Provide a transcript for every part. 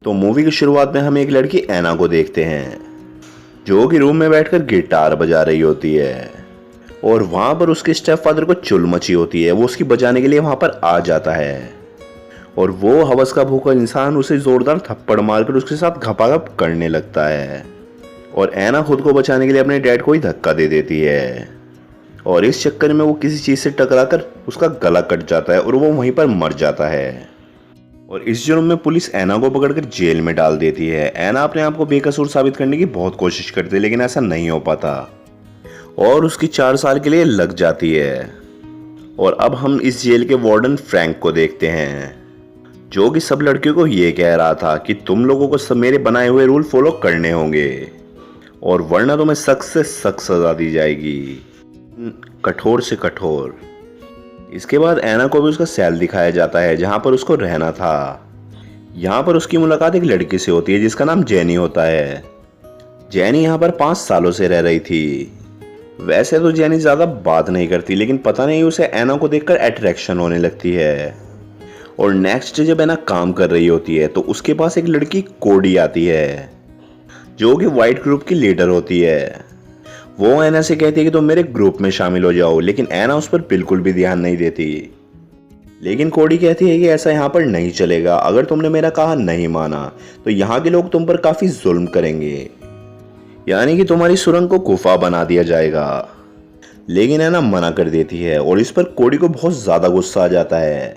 तो मूवी की शुरुआत में हम एक लड़की ऐना को देखते हैं जो कि रूम में बैठकर गिटार बजा रही होती है और वहां पर उसके स्टेप फादर को चुल मची होती है। वो उसकी बजाने के लिए वहां पर आ जाता है और वो हवस का भूखा इंसान उसे जोरदार थप्पड़ मारकर उसके साथ घपाघप करने लगता है और ऐना खुद को बचाने के लिए अपने डैड को ही धक्का दे देती है और इस चक्कर में वो किसी चीज से टकराकर उसका गला कट जाता है और वो वहीं पर मर जाता है। और इस जुर्म में पुलिस ऐना को पकड़कर जेल में डाल देती है। ऐना अपने आप को बेकसूर साबित करने की बहुत कोशिश करती है लेकिन ऐसा नहीं हो पाता और उसकी 4 साल के लिए लग जाती है। और अब हम इस जेल के वार्डन फ्रैंक को देखते हैं जो कि सब लड़कियों को ये कह रहा था कि तुम लोगों को सब मेरे बनाए हुए रूल फॉलो करने होंगे और वरना तुम्हें सख्त से सख्त सजा दी जाएगी, कठोर से कठोर। इसके बाद ऐना को भी उसका सेल दिखाया जाता है जहां पर उसको रहना था। यहाँ पर उसकी मुलाकात एक लड़की से होती है जिसका नाम जेनी होता है। जेनी यहाँ पर 5 सालों से रह रही थी। वैसे तो जेनी ज्यादा बात नहीं करती लेकिन पता नहीं उसे ऐना को देखकर अट्रैक्शन होने लगती है। और नेक्स्ट जब ऐना काम कर रही होती है तो उसके पास एक लड़की कोडी आती है जो कि व्हाइट ग्रुप की लीडर होती है। वो ऐना से कहती है कि तुम मेरे ग्रुप में शामिल हो जाओ लेकिन ऐना उस पर बिल्कुल भी ध्यान नहीं देती। लेकिन कोडी कहती है कि ऐसा यहाँ पर नहीं चलेगा, अगर तुमने मेरा कहा नहीं माना तो यहाँ के लोग तुम पर काफी जुल्म करेंगे, यानी कि तुम्हारी सुरंग को गुफा बना दिया जाएगा। लेकिन ऐना मना कर देती है और इस पर कोडी को बहुत ज्यादा गुस्सा आ जाता है।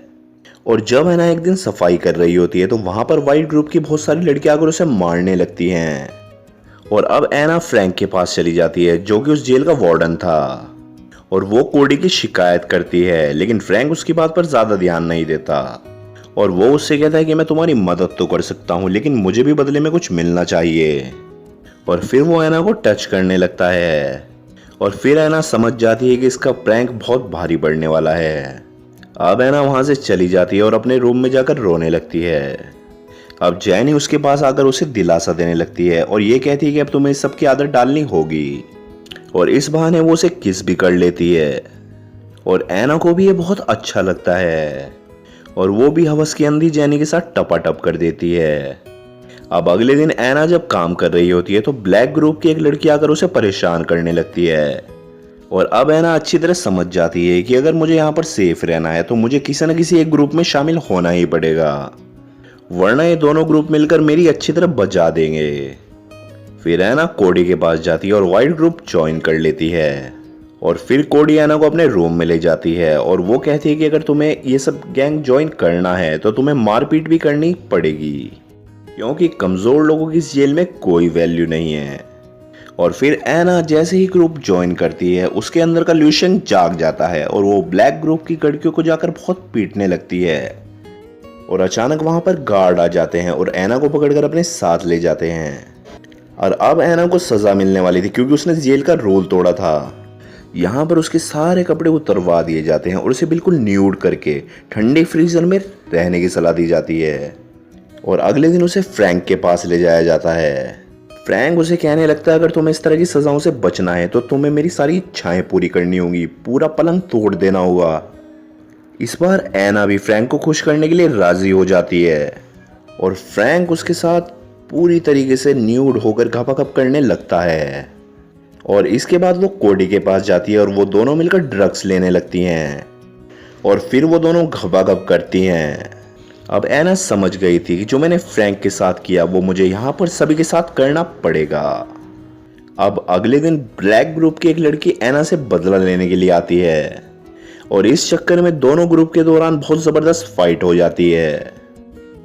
और जब ऐना एक दिन सफाई कर रही होती है तो वहां पर व्हाइट ग्रुप की बहुत सारी लड़कियां आकर उसे मारने लगती हैं। और अब ऐना फ्रैंक के पास चली जाती है जो कि उस जेल का वार्डन था और वो कोडी की शिकायत करती है लेकिन फ्रैंक उसकी बात पर ज्यादा ध्यान नहीं देता और वो उससे कहता है कि मैं तुम्हारी मदद तो कर सकता हूँ लेकिन मुझे भी बदले में कुछ मिलना चाहिए। और फिर वो ऐना को टच करने लगता है और फिर ऐना समझ जाती है कि इसका प्रैंक बहुत भारी पड़ने वाला है। अब ऐना वहां से चली जाती है और अपने रूम में जाकर रोने लगती है। अब जेनी उसके पास आकर उसे दिलासा देने लगती है और ये कहती है कि अब तुम्हें इस सब की आदत डालनी होगी और इस बहाने वो उसे किस भी कर लेती है। और ऐना को भी ये बहुत अच्छा लगता है और वो भी हवस की अंधी जेनी के साथ टपाटप कर देती है। अब अगले दिन ऐना जब काम कर रही होती है तो ब्लैक ग्रुप की एक लड़की आकर उसे परेशान करने लगती है और अब ऐना अच्छी तरह समझ जाती है कि अगर मुझे यहाँ पर सेफ रहना है तो मुझे किसी न किसी एक ग्रुप में शामिल होना ही पड़ेगा, वरना ये दोनों ग्रुप मिलकर मेरी अच्छी तरह बजा देंगे। फिर ऐना कोडी के पास जाती है और व्हाइट ग्रुप ज्वाइन कर लेती है और फिर कोडी ऐना को अपने रूम में ले जाती है और वो कहती है कि अगर तुम्हें ये सब गैंग ज्वाइन करना है तो तुम्हें मारपीट भी करनी पड़ेगी क्योंकि कमजोर लोगों की इस जेल में कोई वैल्यू नहीं है। और फिर ऐना जैसे ही ग्रुप ज्वाइन करती है उसके अंदर का ल्यूशन जाग जाता है और वो ब्लैक ग्रुप की लड़कियों को जाकर बहुत पीटने लगती है। और अचानक वहां पर गार्ड आ जाते हैं और ऐना को पकड़कर अपने साथ ले जाते हैं। और अब ऐना को सजा मिलने वाली थी क्योंकि उसने जेल का रूल तोड़ा था। यहाँ पर उसके सारे कपड़े उतरवा दिए जाते हैं और उसे बिल्कुल न्यूड करके ठंडे फ्रीजर में रहने की सलाह दी जाती है। और अगले दिन उसे फ्रैंक के पास ले जाया जाता है। फ्रैंक उसे कहने लगता है अगर तुम्हें इस तरह की सजाओं से बचना है तो तुम्हें मेरी सारी इच्छाएं पूरी करनी होंगी, पूरा पलंग तोड़ देना होगा। इस बार ऐना भी फ्रैंक को खुश करने के लिए राजी हो जाती है और फ्रैंक उसके साथ पूरी तरीके से न्यूड होकर घपाघप करने लगता है। और इसके बाद वो कोडी के पास जाती है और वो दोनों मिलकर ड्रग्स लेने लगती हैं और फिर वो दोनों घपाघप करती हैं। अब ऐना समझ गई थी कि जो मैंने फ्रैंक के साथ किया वो मुझे यहाँ पर सभी के साथ करना पड़ेगा। अब अगले दिन ब्लैक ग्रुप की एक लड़की ऐना से बदला लेने के लिए आती है और इस चक्कर में दोनों ग्रुप के दौरान बहुत जबरदस्त फाइट हो जाती है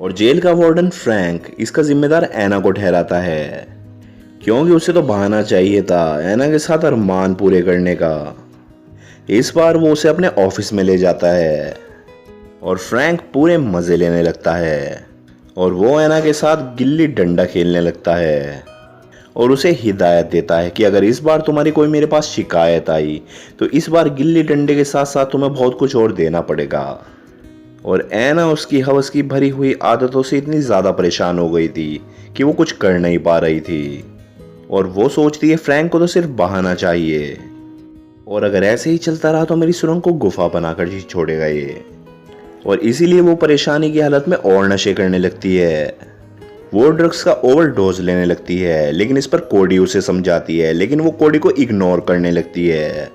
और जेल का वार्डन फ्रैंक इसका जिम्मेदार ऐना को ठहराता है क्योंकि उसे तो बहाना चाहिए था ऐना के साथ अरमान पूरे करने का। इस बार वो उसे अपने ऑफिस में ले जाता है और फ्रैंक पूरे मजे लेने लगता है और वो ऐना के साथ गिल्ली डंडा खेलने लगता है और उसे हिदायत देता है कि अगर इस बार तुम्हारी कोई मेरे पास शिकायत आई तो इस बार गिल्ली डंडे के साथ साथ तुम्हें बहुत कुछ और देना पड़ेगा। और ऐना उसकी हवस की भरी हुई आदतों से इतनी ज्यादा परेशान हो गई थी कि वो कुछ कर नहीं पा रही थी और वो सोचती है फ्रैंक को तो सिर्फ बहाना चाहिए और अगर ऐसे ही चलता रहा तो मेरी सुरंग को गुफा बनाकर ही छोड़ेगा ये। और इसीलिए वो परेशानी की हालत में और नशे करने लगती है वो ड्रग्स का ओवरडोज लेने लगती है, लेकिन इस पर कोडी उसे समझाती है, लेकिन वो कोडी को इग्नोर करने लगती है।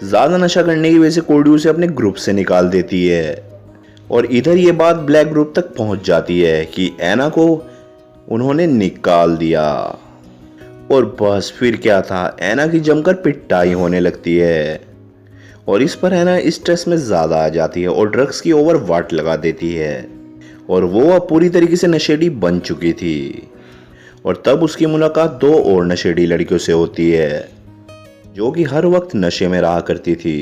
ज्यादा नशा करने की वजह से कोडी उसे अपने ग्रुप से निकाल देती है और इधर ये बात ब्लैक ग्रुप तक पहुंच जाती है कि एना को उन्होंने निकाल दिया। और बस फिर क्या था, एना की जमकर पिटाई होने लगती है और इस पर एना स्ट्रेस में ज़्यादा आ जाती है और ड्रग्स की ओवर वाट लगा देती है और वो अब पूरी तरीके से नशेड़ी बन चुकी थी। और तब उसकी मुलाकात दो और नशेड़ी लड़कियों से होती है जो कि हर वक्त नशे में रहा करती थी।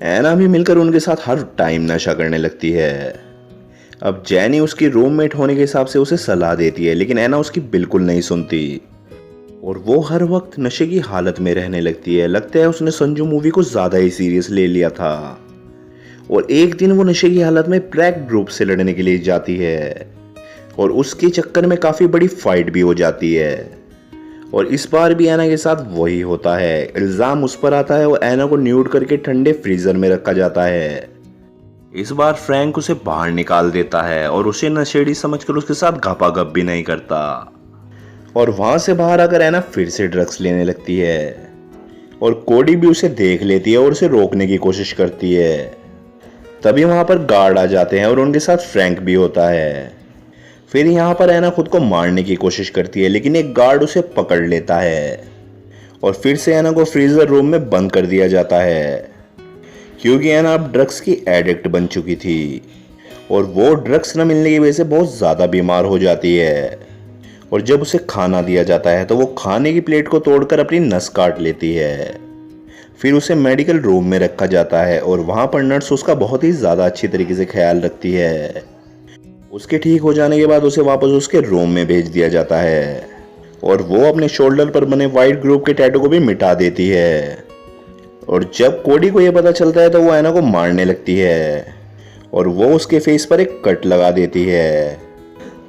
एना भी मिलकर उनके साथ हर टाइम नशा करने लगती है। अब जैनी उसकी रूममेट होने के हिसाब से उसे सलाह देती है, लेकिन एना उसकी बिल्कुल नहीं सुनती और वो हर वक्त नशे की हालत में रहने लगती है। लगता है उसने संजू मूवी को ज़्यादा ही सीरियस ले लिया था। और एक दिन वो नशे की हालत में ब्लैक ग्रुप से लड़ने के लिए जाती है और उसके चक्कर में काफ़ी बड़ी फाइट भी हो जाती है। और इस बार भी एना के साथ वही होता है, इल्ज़ाम उस पर आता है और एना को न्यूड करके ठंडे फ्रीजर में रखा जाता है। इस बार फ्रैंक उसे बाहर निकाल देता है और उसे नशेड़ी समझकर उसके साथ गपागप भी नहीं करता। और वहां से बाहर आकर एना फिर से ड्रग्स लेने लगती है और कोडी भी उसे देख लेती है और उसे रोकने की कोशिश करती है। तभी वहां पर गार्ड आ जाते हैं और उनके साथ फ्रैंक भी होता है। फिर यहाँ पर एना खुद को मारने की कोशिश करती है, लेकिन एक गार्ड उसे पकड़ लेता है और फिर से एना को फ्रीजर रूम में बंद कर दिया जाता है क्योंकि एना अब ड्रग्स की एडिक्ट बन चुकी थी और वो ड्रग्स न मिलने की वजह से बहुत ज़्यादा बीमार हो जाती है। और जब उसे खाना दिया जाता है तो वो खाने की प्लेट को तोड़कर अपनी नस काट लेती है। फिर उसे मेडिकल रूम में रखा जाता है और वहाँ पर नर्स उसका बहुत ही ज़्यादा अच्छी तरीके से ख्याल रखती है। उसके ठीक हो जाने के बाद उसे वापस उसके रूम में भेज दिया जाता है और वो अपने शोल्डर पर बने वाइट ग्रुप के टैटू को भी मिटा देती है। और जब कोडी को यह पता चलता है तो वो एना को मारने लगती है और वो उसके फेस पर एक कट लगा देती है।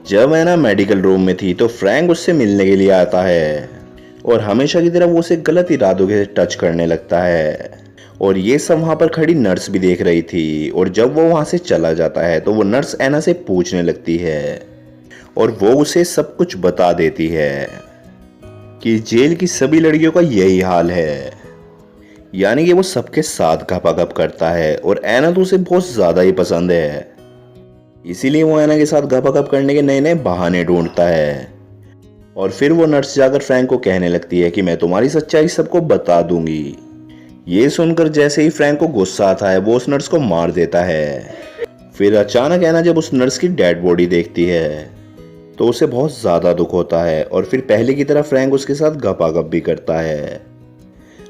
जब एना मेडिकल रूम में थी तो फ्रैंक उससे मिलने के लिए आता है और हमेशा की तरह वो उसे गलत इरादों के टच करने लगता है। और ये सब वहाँ पर खड़ी नर्स भी देख रही थी और जब वो वहाँ से चला जाता है तो वो नर्स एना से पूछने लगती है और वो उसे सब कुछ बता देती है कि जेल की सभी लड़कियों का यही हाल है, यानी कि वो सबके साथ गपागप करता है और एना तो उसे बहुत ज़्यादा ही पसंद है। इसीलिए वो एना के साथ गपागप करने के नए नए बहाने ढूंढता है। और फिर वो नर्स जाकर फ्रैंक को कहने लगती है कि मैं तुम्हारी सच्चाई सबको बता दूंगी। ये सुनकर जैसे ही फ्रैंक को गुस्सा आता है वो उस नर्स को मार देता है। फिर अचानक एना जब उस नर्स की डेड बॉडी देखती है तो उसे बहुत ज़्यादा दुख होता है और फिर पहले की तरह फ्रैंक उसके साथ गपागप भी करता है।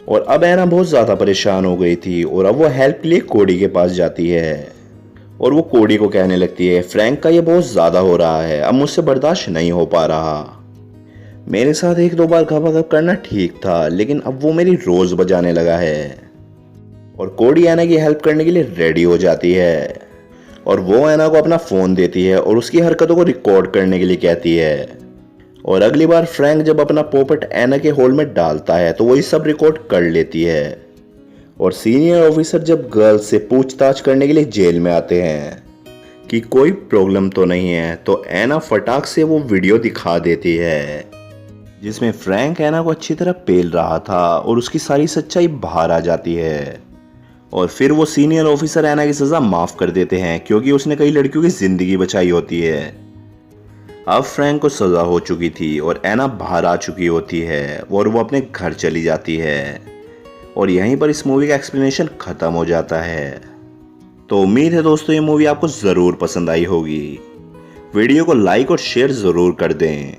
और अब एना बहुत ज़्यादा परेशान हो गई थी और अब वो हेल्प के लिए कोडी के पास जाती है और वो कोडी को कहने लगती है फ्रैंक का ये बहुत ज़्यादा हो रहा है, अब मुझसे बर्दाश्त नहीं हो पा रहा। मेरे साथ एक दो बार गपागप करना ठीक था, लेकिन अब वो मेरी रोज बजाने लगा है। और कोडी एना की हेल्प करने के लिए रेडी हो जाती है और वो एना को अपना फ़ोन देती है और उसकी हरकतों को रिकॉर्ड करने के लिए कहती है। और अगली बार फ्रैंक जब अपना पोपट एना के होल में डालता है तो वो ये सब रिकॉर्ड कर लेती है। और सीनियर ऑफिसर जब गर्ल्स से पूछताछ करने के लिए जेल में आते हैं कि कोई प्रॉब्लम तो नहीं है, तो एना फटाक से वो वीडियो दिखा देती है जिसमें फ्रैंक एना को अच्छी तरह पेल रहा था और उसकी सारी सच्चाई बाहर आ जाती है। और फिर वो सीनियर ऑफिसर एना की सज़ा माफ़ कर देते हैं क्योंकि उसने कई लड़कियों की ज़िंदगी बचाई होती है। अब फ्रैंक को सज़ा हो चुकी थी और एना बाहर आ चुकी होती है और वो अपने घर चली जाती है। और यहीं पर इस मूवी का एक्सप्लेनेशन ख़त्म हो जाता है। तो उम्मीद है दोस्तों ये मूवी आपको ज़रूर पसंद आई होगी। वीडियो को लाइक और शेयर ज़रूर कर दें,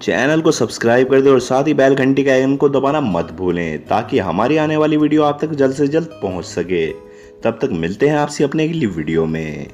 चैनल को सब्सक्राइब कर दें और साथ ही बेल घंटी के आइकन को दबाना मत भूलें ताकि हमारी आने वाली वीडियो आप तक जल्द से जल्द पहुंच सके। तब तक मिलते हैं आपसे अपने अगली वीडियो में।